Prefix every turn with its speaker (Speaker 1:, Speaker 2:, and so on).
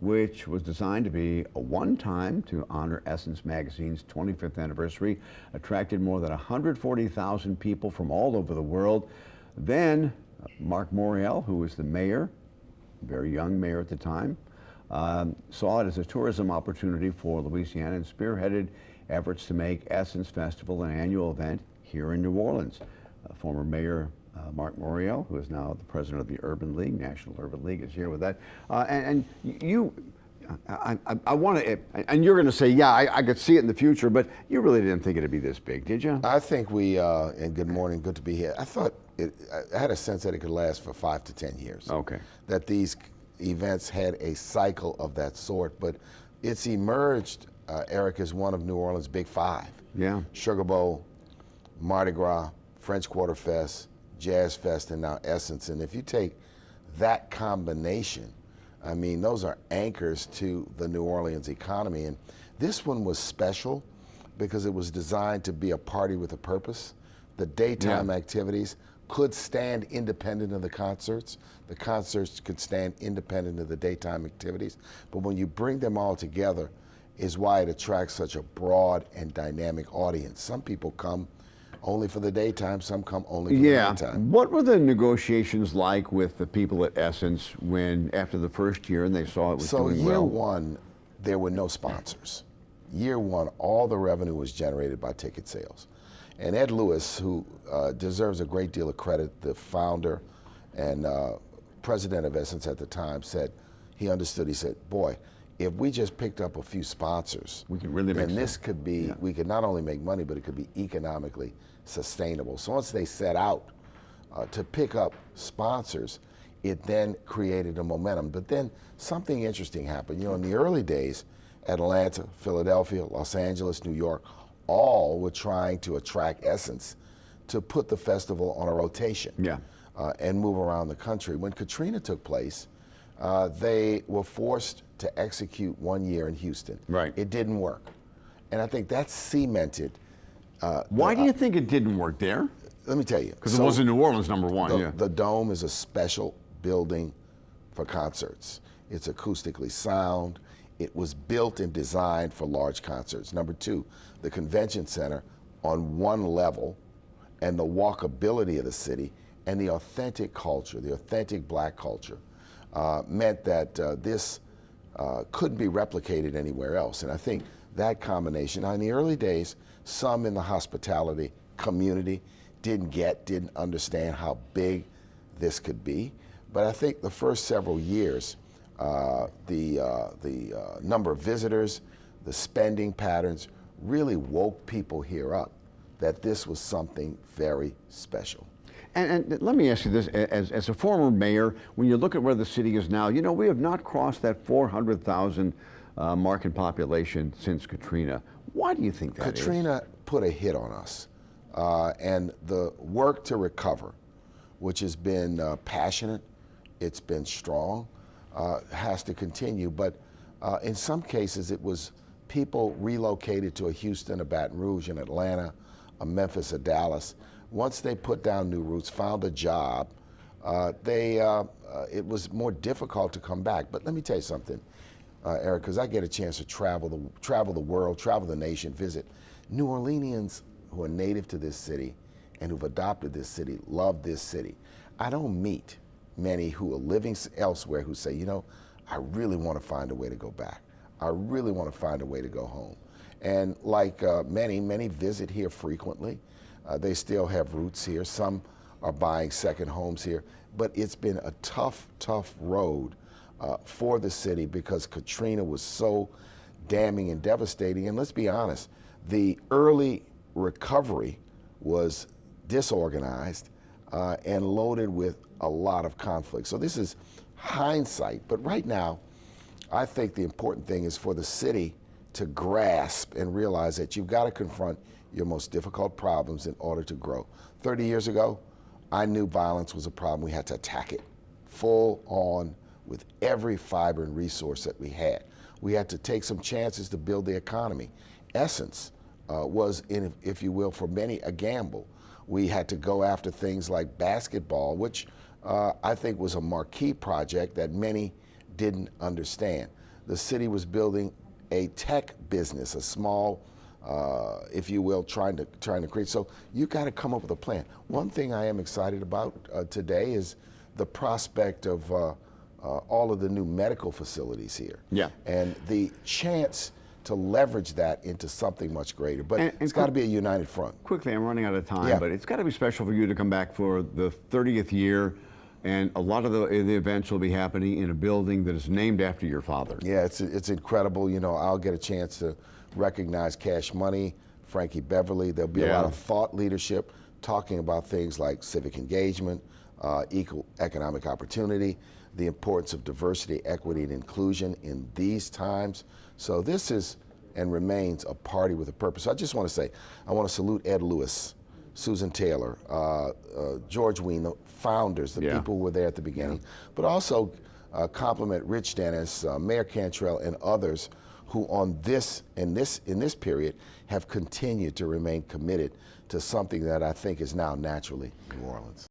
Speaker 1: which was designed to be a one-time to honor Essence Magazine's 25th anniversary, attracted more than 140,000 people from all over the world. Then Marc Morial, who was the mayor, very young mayor at the time, saw it as a tourism opportunity for Louisiana and spearheaded efforts to make Essence Festival an annual event here in New Orleans. Former Mayor Marc Morial, who is now the president of the Urban League, National Urban League, is here with that. And you, I want to, and you're going to say, yeah, I could see it in the future, but you really didn't think it'd be this big, did you?
Speaker 2: I think and good morning, good to be here. I thought, I had a sense that it could last for 5 to 10 years.
Speaker 1: Okay.
Speaker 2: That these events had a cycle of that sort, but it's emerged, Eric, as one of New Orleans' big five.
Speaker 1: Yeah.
Speaker 2: Sugar Bowl, Mardi Gras, French Quarter Fest, Jazz Fest, and now Essence. And if you take that combination, I mean, those are anchors to the New Orleans economy. And this one was special because it was designed to be a party with a purpose. The daytime activities could stand independent of the concerts. The concerts could stand independent of the daytime activities. But when you bring them all together is why it attracts such a broad and dynamic audience. Some people come only for the daytime, some come only for the nighttime.
Speaker 1: What were the negotiations like with the people at Essence when, after the first year, and they saw it was doing well?
Speaker 2: So year one, there were no sponsors. Year one, all the revenue was generated by ticket sales. And Ed Lewis, who deserves a great deal of credit, the founder and president of Essence at the time, said, he understood, he said, boy, if we just picked up a few sponsors,
Speaker 1: we could really make
Speaker 2: then this could be, we could not only make money, but it could be economically sustainable. So once they set out to pick up sponsors, it then created a momentum. But then something interesting happened. You know, in the early days, Atlanta, Philadelphia, Los Angeles, New York, all were trying to attract Essence to put the festival on a rotation and move around the country. When Katrina took place, they were forced to execute 1 year in Houston.
Speaker 1: Right.
Speaker 2: It didn't work. And I think that cemented.
Speaker 1: Why do you think it didn't work there?
Speaker 2: Let me tell you.
Speaker 1: Because it wasn't New Orleans, number one.
Speaker 2: The Dome is a special building for concerts. It's acoustically sound. It was built and designed for large concerts. Number two, the convention center on one level and the walkability of the city and the authentic culture, the authentic black culture, meant that this couldn't be replicated anywhere else. And I think that combination, now in the early days, some in the hospitality community didn't understand how big this could be. But I think the first several years, the number of visitors, the spending patterns really woke people here up that this was something very special.
Speaker 1: And let me ask you this, as a former mayor, when you look at where the city is now, you know, we have not crossed that 400,000 mark in population since Katrina. Why do you think that
Speaker 2: Katrina put a hit on us. And the work to recover, which has been passionate, it's been strong, has to continue. But in some cases, it was people relocated to a Houston, a Baton Rouge, an Atlanta, a Memphis, a Dallas. Once they put down new roots, found a job, it was more difficult to come back. But let me tell you something, Eric, because I get a chance to travel the world, travel the nation, visit. New Orleanians who are native to this city and who've adopted this city love this city. I don't meet many who are living elsewhere who say, you know, I really want to find a way to go back. I really want to find a way to go home. And like many visit here frequently. They still have roots here. Some are buying second homes here. But it's been a tough road for the city because Katrina was so damning and devastating. And let's be honest, the early recovery was disorganized and loaded with a lot of conflict. So this is hindsight. But right now, I think the important thing is for the city to grasp and realize that you've got to confront your most difficult problems in order to grow. 30 years ago, I knew violence was a problem. We had to attack it full on with every fiber and resource that we had. We had to take some chances to build the economy. Essence was, if you will, for many, a gamble. We had to go after things like basketball, which I think was a marquee project that many didn't understand. the city was building a tech business, a small, if you will, trying to create. So you got to come up with a plan. One thing I am excited about today is the prospect of all of the new medical facilities here.
Speaker 1: Yeah.
Speaker 2: And the chance to leverage that into something much greater. But it's got to be a united front.
Speaker 1: Quickly, I'm running out of time,
Speaker 2: Yeah.
Speaker 1: but it's got to be special for you to come back for the 30th year, and a lot of the events will be happening in a building that is named after your father.
Speaker 2: Yeah, it's incredible. You know, I'll get a chance to recognize Cash Money, Frankie Beverly. There'll be a lot of thought leadership talking about things like civic engagement, equal economic opportunity, the importance of diversity, equity, and inclusion in these times. So this is and remains a party with a purpose. So I just want to say, I want to salute Ed Lewis, Susan Taylor, George Wein, the founders, the people who were there at the beginning, but also compliment Rich Dennis, Mayor Cantrell, and others who on in this period have continued to remain committed to something that I think is now naturally New Orleans.